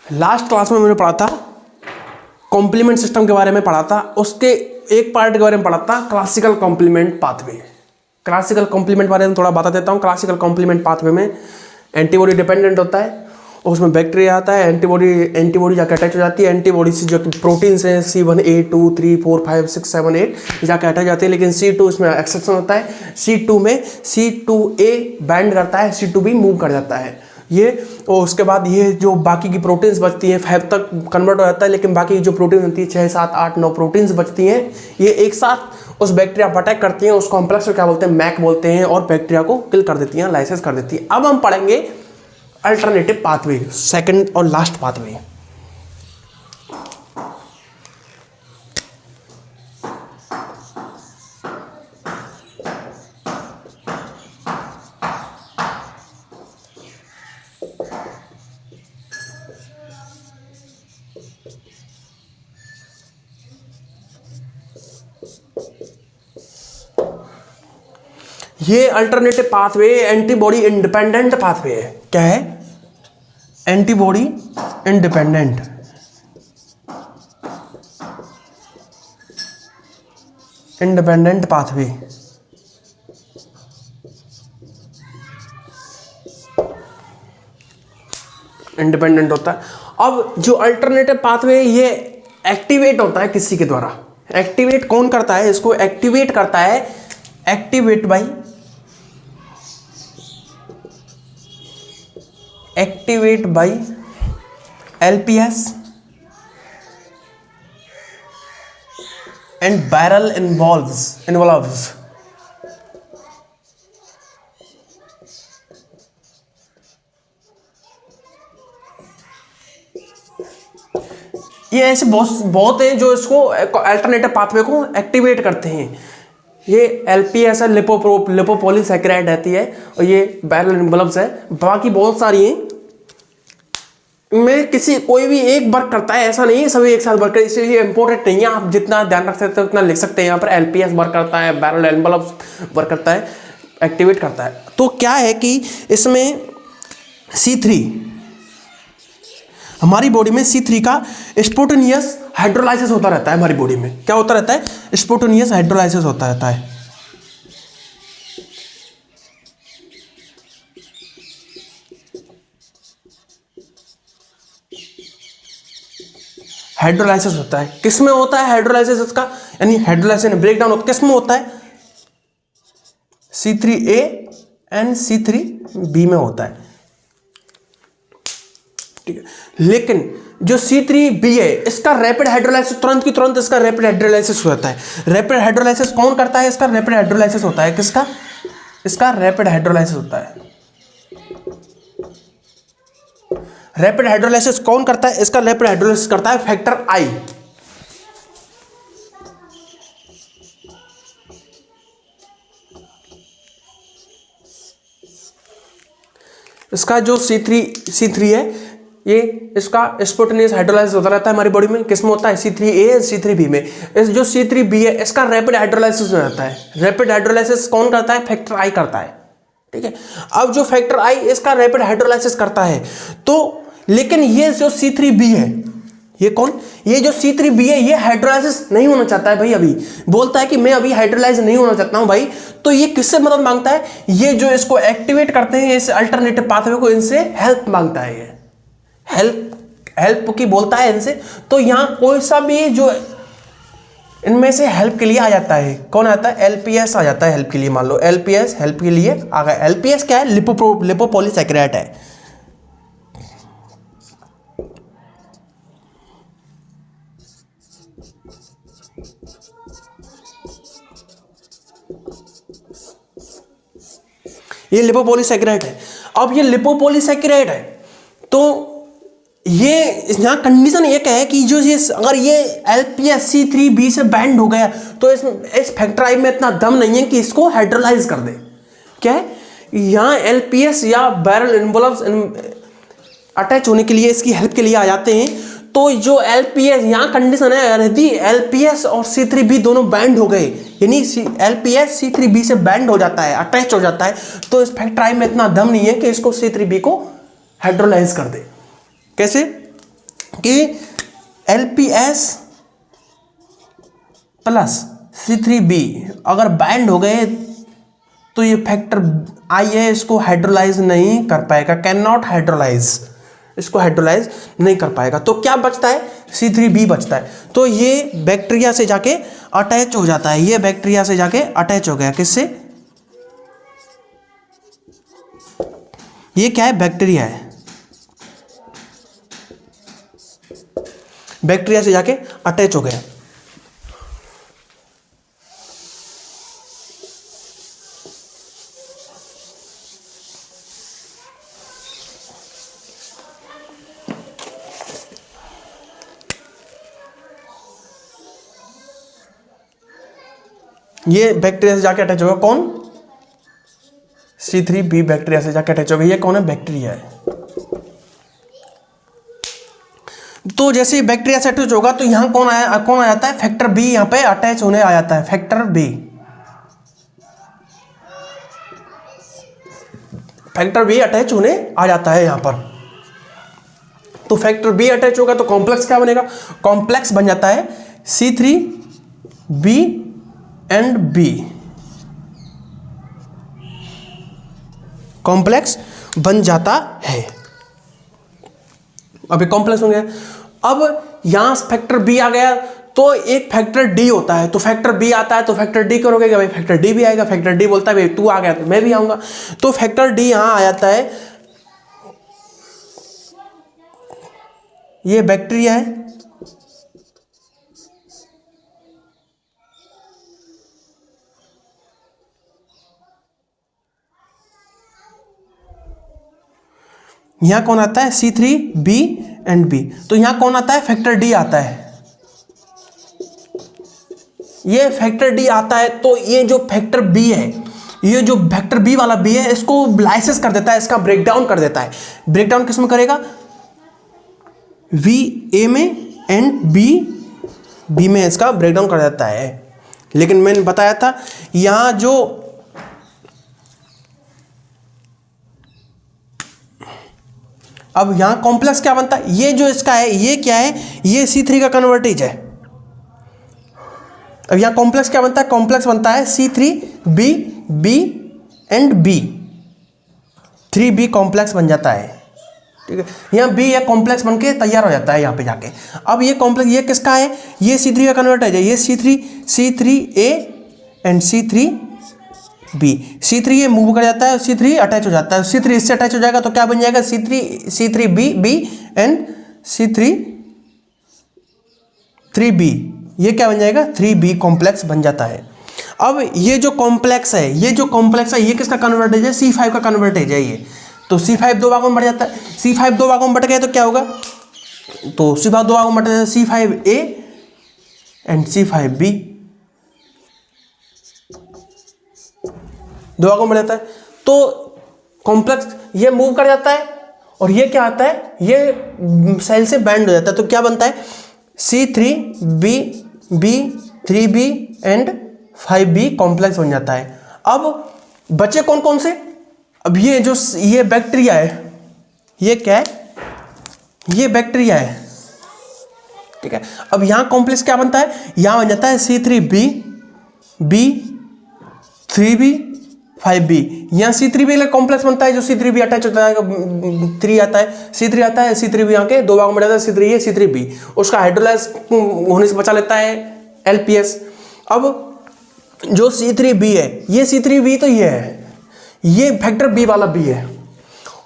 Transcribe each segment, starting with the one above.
Last class में मैंने पढ़ा था कॉम्प्लीमेंट सिस्टम के बारे में पढ़ा था, उसके एक पार्ट के बारे में पढ़ा था classical complement pathway. Classical complement बारे में थोड़ा बता देता हूँ। क्लासिकल कॉम्प्लीमेंट पाथवे में एंटीबॉडी डिपेंडेंट होता है और उसमें बैक्टीरिया आता है। एंटीबॉडी जाकर अटैच हो जाती है। एंटीबॉडी से जो प्रोटीन्स हैं C1 A2 3 4 5 6 7 8 जाकर अटैच जाते हैं, लेकिन C2 इसमें एक्सेप्शन होता है। C2 में C2A बैंड करता है, C2B मूव कर जाता है ये। और उसके बाद ये जो बाकी की प्रोटीन्स बचती हैं 5 तक कन्वर्ट हो जाता है, लेकिन बाकी की जो प्रोटीन होती है 6 7 8 9 प्रोटीन्स बचती हैं, ये एक साथ उस बैक्टीरिया पर अटैक करती हैं। उस कॉम्प्लेक्स को क्या बोलते हैं, मैक बोलते हैं, और बैक्टीरिया को किल कर देती हैं, लाइसेस कर देती हैं। अब हम पढ़ेंगे अल्टरनेटिव पाथवे, सेकंड और लास्ट पाथवे। ये alternative pathway antibody independent pathway है। क्या है? Antibody independent. Independent pathway. Independent होता है। अब जो अल्टरनेटिव पाथवे ये एक्टिवेट होता है किसी के द्वारा। एक्टिवेट कौन करता है इसको? एक्टिवेट करता है activate by LPS and barrel involves ये ऐसे बहुत है जो इसको अल्टरनेटिव पाथवे को एक्टिवेट करते हैं। ये LPS है, लिपोपॉलीसैकेराइड रहती है, और ये बैरल एनवलप्स है। बाकी बहुत सारी हैं, में किसी कोई भी एक वर्क करता है, ऐसा नहीं है सभी एक साथ वर्क करते, इसलिए इंपॉर्टेंट नहीं है। आप जितना ध्यान रख सकते हो उतना लिख सकते हैं। यहाँ पर LPS वर्क करता है, बैरल एनवलप्स वर्क करता है, एक्टिवेट करता है। तो क्या है कि इसमें C3 हमारी बॉडी में C3 का स्पोटेनियस हाइड्रोलाइसिस होता रहता है। हमारी बॉडी में क्या होता रहता है? स्पोटेनियस हाइड्रोलाइसिस होता रहता है। हाइड्रोलाइसिस होता है। किस में होता है हाइड्रोलाइसिस इसका? यानी हाइड्रोलाइसिस ब्रेकडाउन होता है, किस में होता है? C3A एंड C3B में होता है, ठीक है। लेकिन जो C3B है इसका रैपिड हाइड्रोलाइसिस तुरंत की तुरंत इसका रैपिड हाइड्रोलाइसिस हो जाता है। रैपिड हाइड्रोलाइसिस कौन करता है? इसका रैपिड हाइड्रोलाइसिस होता है। किसका? इसका रैपिड हाइड्रोलाइसिस होता है। रैपिड हाइड्रोलाइसिस कौन करता है? इसका रैपिड हाइड्रोलाइसिस करता है फैक्टर I। इसका जो C3 है ये इसका स्पोटेनियस हाइड्रोलाइसिस होता रहता है हमारी बॉडी में। किस में होता है? C3A C3B में। इस जो C3B है इसका रैपिड हाइड्रोलाइसिस हो जाता है। रैपिड हाइड्रोलाइसिस कौन करता है? फैक्टर I करता है, ठीक है। अब जो फैक्टर I इसका रैपिड हाइड्रोलाइसिस करता है, तो लेकिन ये जो C3B है, ये कौन? ये जो C3B है ये हाइड्रोलाइसिस नहीं होना चाहता है भाई। अभी बोलता है कि मैं अभी हाइड्रोलाइज नहीं होना चाहता हूं भाई। तो ये किससे मदद मांगता है? ये जो इसको एक्टिवेट करते हैं इस अल्टरनेटिव पाथवे को, इनसे हेल्प मांगता है। ये हेल्प की बोलता है इनसे। तो यहां कोई सा भी जो इनमें से हेल्प के लिए आ जाता है, कौन आता है? LPS आ जाता है हेल्प के लिए। मान लो LPS हेल्प के लिए आ गया। LPS क्या है? लिपोपॉलीसैकेराइड है। ये लिपोपॉलीसैकेराइड है। अब ये लिपोपॉलीसैकेराइड है, तो ये यहाँ कंडीशन ये क्या है कि जो ये अगर ये LPS C3B से बैंड हो गया तो इस फैक्टर I में इतना दम नहीं है कि इसको हाइड्रोलाइज कर दे। क्या है? यहाँ LPS या बैरल एनवलप्स अटैच होने के लिए इसकी हेल्प के लिए आ जाते हैं। तो जो LPS यहाँ कंडीशन है, यदि LPS और C3B दोनों बैंड हो गए, यानी LPS C3B से बैंड हो जाता है, अटैच हो जाता है, तो इस फैक्टर I में इतना दम नहीं है कि इसको C3B को हाइड्रोलाइज कर दे। कैसे? कि LPS प्लस C3B अगर बाइंड हो गए तो ये फैक्टर I है, इसको हाइड्रोलाइज नहीं कर पाएगा, कैन नॉट हाइड्रोलाइज, इसको हाइड्रोलाइज नहीं कर पाएगा। तो क्या बचता है, C3B बचता है। तो ये बैक्टीरिया से जाके अटैच हो जाता है, ये बैक्टीरिया से जाके अटैच हो गया, किससे, ये क्या है, बैक्टीरिया है, बैक्टीरिया से जाके अटैच हो गया। ये बैक्टीरिया से जाके अटैच होगा, कौन, C3B बैक्टीरिया से जाके अटैच होगा। ये कौन है, बैक्टीरिया है। तो जैसे बैक्टीरिया से अटैच होगा तो यहां कौन आ जाता है, फैक्टर B यहां पे अटैच होने आ जाता है, factor B, factor B attach होने आ जाता है यहां पर। तो फैक्टर B अटैच होगा तो कॉम्प्लेक्स क्या बनेगा, कॉम्प्लेक्स बन जाता है C3B एंड B, कॉम्प्लेक्स बन जाता है। अभी कॉम्प्लेक्स हो गया। अब यहां फैक्टर B आ गया तो एक फैक्टर D होता है, तो फैक्टर B आता है तो फैक्टर D करोगे क्या भाई, फैक्टर D भी आएगा। फैक्टर D बोलता है भाई तू आ गया तो मैं भी आऊंगा, तो फैक्टर D यहां आ जाता है। ये बैक्टीरिया है, यहां कौन आता है, C3B एंड B। तो यहां कौन आता है, फैक्टर D आता है। ये फैक्टर D आता है तो ये जो फैक्टर B है, ये जो फैक्टर B वाला B है, इसको लाइसेस कर देता है, इसका ब्रेकडाउन कर देता है। ब्रेकडाउन किस में करेगा, V A में एंड B में इसका ब्रेकडाउन कर देता है। लेकिन मैंने बताया था यहां जो अब यहां कॉम्प्लेक्स क्या बनता है, ये जो इसका है ये क्या है, ये C3 का कन्वर्टेज है। अब यहां कॉम्प्लेक्स क्या बनता है, कॉम्प्लेक्स बनता है C3B B and B, 3B complex बन जाता है। ठीक है, यहाँ B या कॉम्प्लेक्स बन के तैयार हो जाता है यहाँ पे जाके। अब ये कॉम्प्लेक्स ये किसका है, ये C3 का कन्वर्टेज है, ये C3A एंड C3B। C3 ये मूव कर जाता है, C3 अटैच हो जाता है, C3 इससे अटैच हो जाएगा तो क्या बन जाएगा, C3B एंड C3B, ये क्या बन जाएगा, 3B कॉम्प्लेक्स बन जाता है। अब ये जो कॉम्प्लेक्स है, ये किसका कन्वर्टेज है, C5 का कन्वर्टेज है ये। तो C5 दो भागों में बढ़ जाता है, C5 दो भागों में बढ़ गया तो क्या होगा, तो C5 दो भागों में बढ़ जाता है, C5A एंड C5B दो भागों में बढ़ जाता है। तो कॉम्प्लेक्स ये मूव कर जाता है और ये क्या आता है, ये सेल से बैंड हो जाता है। तो क्या बनता है, C3B 3B and 5B complex बन जाता है। अब बचे कौन कौन से, अब ये बैक्टीरिया है, ये क्या है, ये बैक्टीरिया है। ठीक है, अब यहां कॉम्प्लेक्स क्या बनता है, यहां बन जाता है C3B 3B 5B। यहां C3B का कॉम्प्लेक्स बनता है, जो C3B अटैच होता है, 3 आता है, C3 आता है, C3B यहां के दो भागों में जाता है, C3A C3B, उसका हाइड्रोलाइज होने से बचा लेता है LPS। अब जो C3B है, ये C3B तो ये है, ये फैक्टर B वाला B है,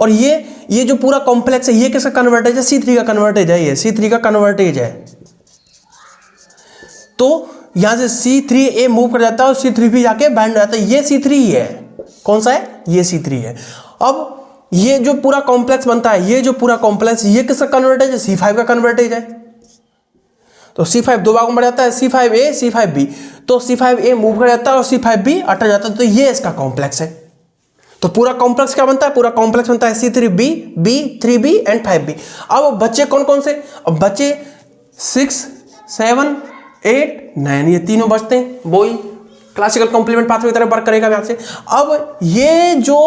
और ये जो पूरा कॉम्प्लेक्स है ये किसका कन्वर्टेज है, C3 का कन्वर्टेज है, ये C3 का कन्वर्टेज है। तो यहां से C3A मूव कर जाता है और C3B जाके बैंड हो जाता है, ये C3 ही है। कौन सा है, ये C3 है। अब ये जो पूरा कॉम्प्लेक्स बनता है, ये जो पूरा कॉम्प्लेक्स, ये किसका कन्वर्टेज है, C5 का कन्वर्टेज है। तो C5 दो भागों में बढ़ जाता है, C5A C5B। तो C5A मूव कर जाता है और C5B अटक जाता है, तो ये इसका कॉम्प्लेक्स है। तो पूरा कॉम्प्लेक्स क्या बनता है, पूरा कॉम्प्लेक्स बनता है C3B 3B एंड 5B। अब बच्चे कौन कौन से, अब बच्चे 6 7 8 9, ये तीनों बचते हैं, वही क्लासिकल कॉम्प्लीमेंट पाथवे की तरह वर्क करेगा यहाँ से। अब ये जो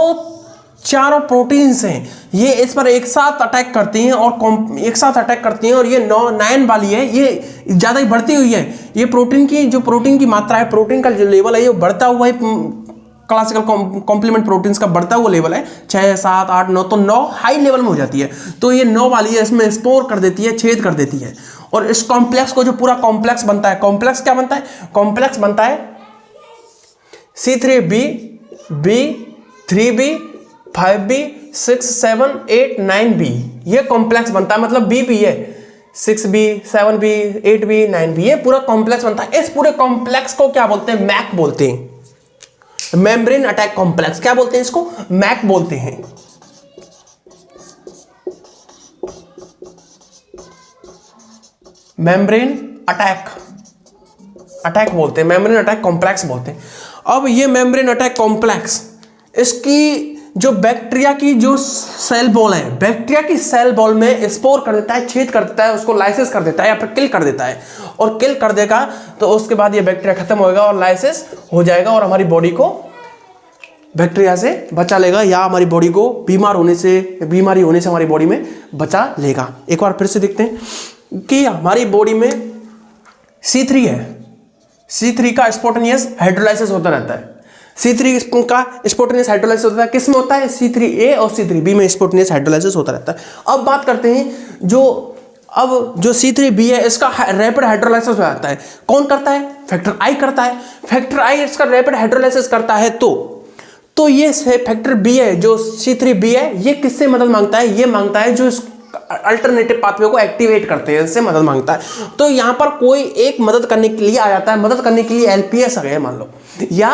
चारों प्रोटीन्स हैं, ये इस पर एक साथ अटैक करती हैं और एक साथ अटैक करती हैं। और ये 9 वाली है, ये ज़्यादा ही बढ़ती हुई है। ये प्रोटीन की मात्रा है, प्रोटीन का जो लेवल है ये बढ़ता हुआ है। क्लासिकल कॉम्प्लीमेंट प्रोटीन्स का बढ़ता हुआ लेवल है 6, 7, 8, 9, तो 9 हाई लेवल में हो जाती है। तो ये 9 वाली है, इसमें स्पोर कर देती है, छेद कर देती है। और इस कॉम्प्लेक्स को जो पूरा कॉम्प्लेक्स बनता है, कॉम्प्लेक्स क्या बनता है? कॉम्प्लेक्स बनता है C3b, B, 3b, 5b, 6, 7, 8, 9b, ये कॉम्प्लेक्स बनता है। मतलब B भी है, 6b, 7b, 8b, 9b, ये पूरा कॉम्प्लेक्स बनता है। इस पूरे कॉम्प्लेक्स को क्या बोलते हैं? मैक बोलते हैं। मेम्ब्रेन अटैक कॉम्प्लेक्स क्या बोलते हैं? इसको मैक बोलते हैं। मेम्ब्रेन अटैक बोलते हैं, मेम्ब्रेन अटैक कॉम्प्लेक्स बोलते हैं। अब ये मेम्ब्रेन अटैक कॉम्प्लेक्स, इसकी जो बैक्टीरिया की जो सेल बॉल है, बैक्टीरिया की सेल बॉल में स्पोर कर देता है, छेद कर देता है, उसको लाइसिस कर देता है या फिर किल कर देता है। और किल कर देगा तो उसके बाद ये बैक्टीरिया खत्म होगा और लाइसिस हो जाएगा और हमारी बॉडी को बैक्टीरिया से बचा लेगा, या हमारी बॉडी को बीमारी होने से हमारी बॉडी में बचा लेगा। एक बार फिर से देखते हैं कि हमारी बॉडी में C3 है, C3 का स्पॉन्टेनियस हाइड्रोलाइसिस होता रहता है। C3 का स्पॉन्टेनियस हाइड्रोलाइसिस होता है, किस में होता है? C3a और C3b में स्पॉन्टेनियस हाइड्रोलाइसिस होता रहता है। अब बात करते हैं जो C3b है, इसका रैपिड हाइड्रोलाइसिस हो जाता है। कौन करता है? फैक्टर I करता है। फैक्टर I इसका रैपिड हाइड्रोलाइसिस करता है। तो ये फैक्टर B है, जो C3b है, ये किससे मदद मांगता है? ये मांगता है जो अल्टरनेटिव पाथवे को एक्टिवेट करते हैं, इससे मदद मांगता है। तो यहां पर कोई एक मदद करने के लिए आ जाता है। मदद करने के लिए LPS आ गए मान लो, या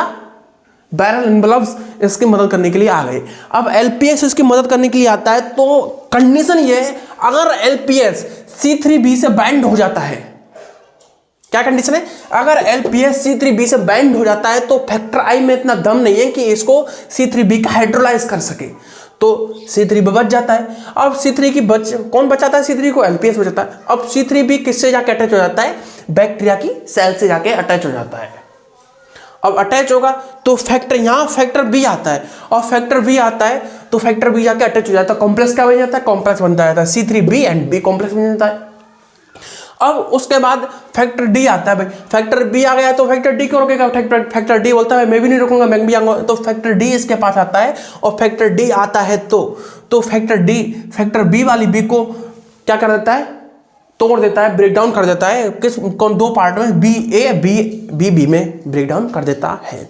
बैरल एनवेलप्स इसकी मदद करने के लिए आ गए। अब LPS इसकी मदद करने के लिए आता है, तो कंडीशन ये है, अगर LPS C3b से बाइंड हो जाता है, क्या कंडीशन है? अगर LPS C3b से बाइंड हो जाता है तो फैक्टर I में इतना दम नहीं है कि इसको C3b का हाइड्रोलाइज कर सके, तो C3b बच जाता है। अब C3 की कौन बचाता है? C3 को LPS बचाता है। अब C3b किससे जाके अटैच हो जाता है? बैक्टीरिया की सेल से जाके अटैच हो जाता है। अब अटैच होगा तो यहाँ फैक्टर B आता है, और फैक्टर B आता है तो फैक्टर B जाके अटैच हो जाता है। कॉम्प्लेक्स क्या बन जाता है? कॉम्प्लेक्स बनता है C3b एंड B कॉम्प्लेक्स बन जाता है। अब उसके बाद फैक्टर D आता है। भाई फैक्टर B आ गया तो फैक्टर D क्यों रुकेगा? फैक्टर D बोलता है मैं भी नहीं रुकूंगा, मैं भी आऊंगा। तो फैक्टर D इसके पास आता है, और फैक्टर D आता है तो फैक्टर B वाली B को क्या कर देता है? तोड़ देता है, ब्रेक डाउन कर देता है। दो पार्ट में B में ब्रेक डाउन कर देता है।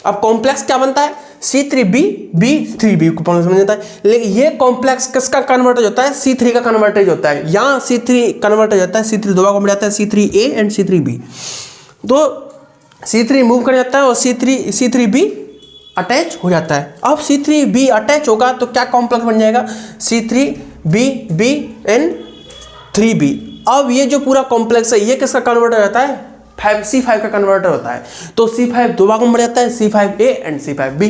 अब कॉम्प्लेक्स क्या बनता है? C3b, B3b को कॉम्प्लेक्स जाता है। लेकिन ये कॉम्प्लेक्स किसका कन्वर्टेज होता है? C3 का कन्वर्टेज होता है। यहाँ C3 कन्वर्टेज होता है, C3 दो भागों में जाता है, C3a एंड C3b। तो C3 मूव कर जाता है और C3b अटैच हो जाता है। अब C3b अटैच होगा तो क्या कॉम्प्लेक्स बन जाएगा? C3b and 3b। अब ये जो पूरा कॉम्प्लेक्स है ये किसका कन्वर्टर होता है? C5 का कन्वर्टर होता है। तो C5 दो भागों में बढ़ जाता है, C5a एंड C5b।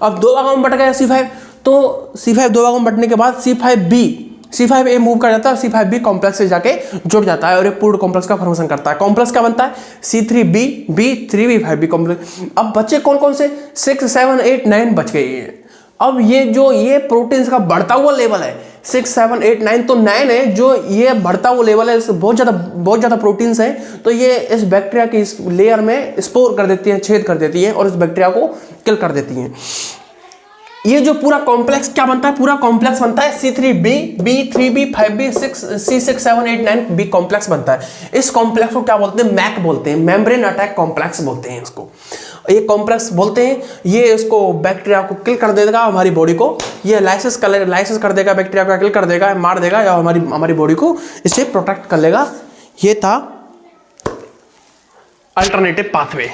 अब दो भागों में बढ़ गया C5, तो C5 दो भागों में बढ़ने के बाद C5a मूव कर जाता है, C5b कॉम्प्लेक्स से जाके जुड़ जाता है और ये पूर्ण कॉम्प्लेक्स का फॉर्मेशन करता है। कॉम्प्लेक्स क्या बनता है? C3b, B3b, 5b complex. अब बचे कौन कौन से? 6, 7, 8, 9 बच गए हैं। अब ये प्रोटीन्स का बढ़ता हुआ लेवल है 6, 7, 8, 9, तो 9 है जो ये बढ़ता हुआ लेवल है, बहुत ज़्यादा प्रोटीन्स हैं। तो ये इस बैक्टीरिया की इस लेयर में स्पोर कर देती हैं, छेद कर देती हैं और इस बैक्टीरिया को किल कर देती हैं। ये जो पूरा कॉम्प्लेक्स क्या बनता है? पूरा कॉम्प्लेक्स बनता है C3b, B3b, 5b, C6, 7, 8, 9b complex बनता है। इस कॉम्प्लेक्स को क्या बोलते हैं? मैक बोलते हैं, मेम्ब्रेन अटैक कॉम्प्लेक्स बोलते हैं इसको। ये कॉम्प्लेक्स बोलते हैं, ये इसको बैक्टीरिया को किल कर देगा, हमारी बॉडी को ये लाइसिस कर देगा, बैक्टीरिया को किल कर देगा, मार देगा, या हमारी बॉडी को इससे प्रोटेक्ट कर लेगा। ये था alternative pathway.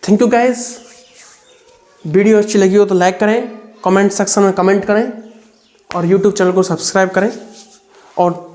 Thank you guys. Video अच्छी लगी हो तो लाइक करें, कमेंट सेक्शन में कमेंट करें और यूट्यूब चैनल को सब्सक्राइब करें और